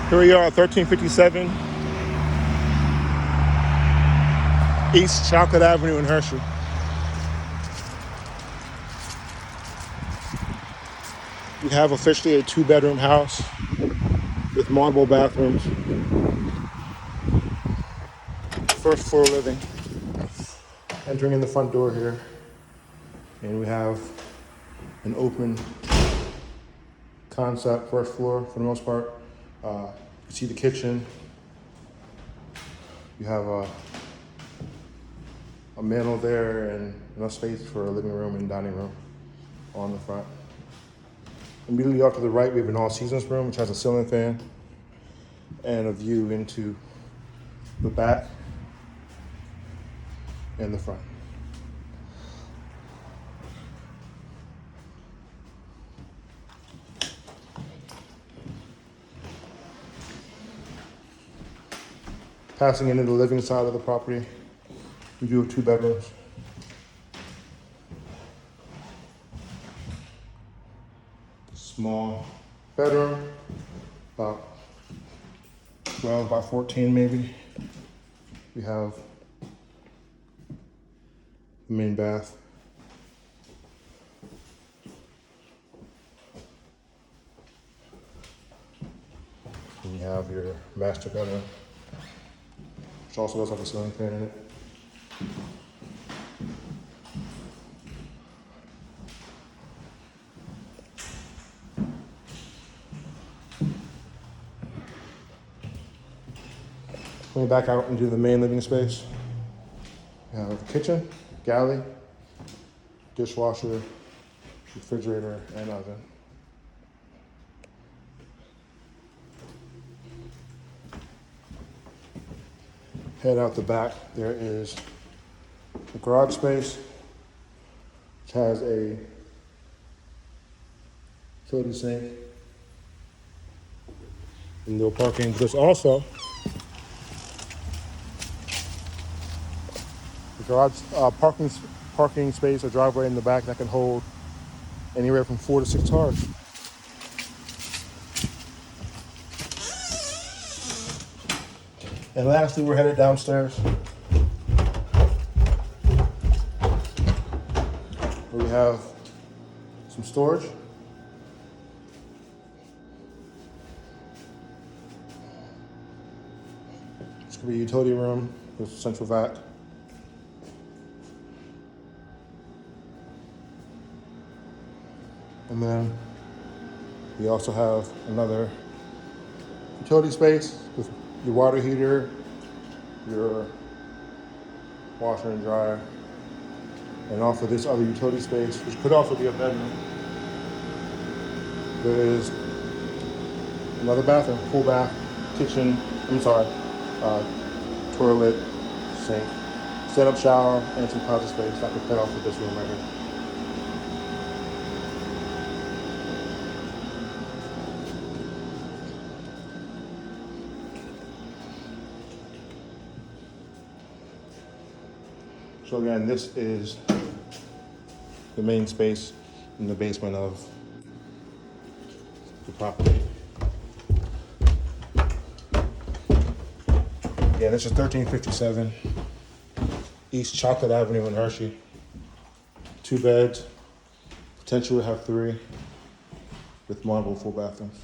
Here we are, 1357 East Chocolate Avenue in Hershey. We have officially a 2-bedroom house with multiple bathrooms. First floor living. Entering in the front door here, and we have an open concept first floor for the most part. You can see the kitchen. You have a mantel there and enough space for a living room and dining room on the front. Immediately off to the right, we have an all-seasons room, which has a ceiling fan and a view into the back and the front. Passing into the living side of the property, we do have 2 bedrooms. Small bedroom, about 12 by 14 maybe. We have the main bath. And you have your master bedroom, which also does have a ceiling fan in it. Coming back out into the main living space, we have a kitchen, galley, dishwasher, refrigerator, and oven. Head out the back, there is a garage space, which has a utility sink, indoor parking. There's also the garage parking space or driveway in the back that can hold anywhere from 4 to 6 cars. And lastly, we're headed downstairs, where we have some storage. This could be a utility room with central vac. And then we also have another utility space with your water heater, your washer and dryer, and also this other utility space, which could also be a bedroom. There is another bathroom, full bath, kitchen, toilet, sink, set-up shower, and some closet space. I could cut off with this room right here. So again, this is the main space in the basement of the property. Again, this is 1357 East Chocolate Avenue in Hershey. 2 beds, potentially have 3, with multiple full bathrooms.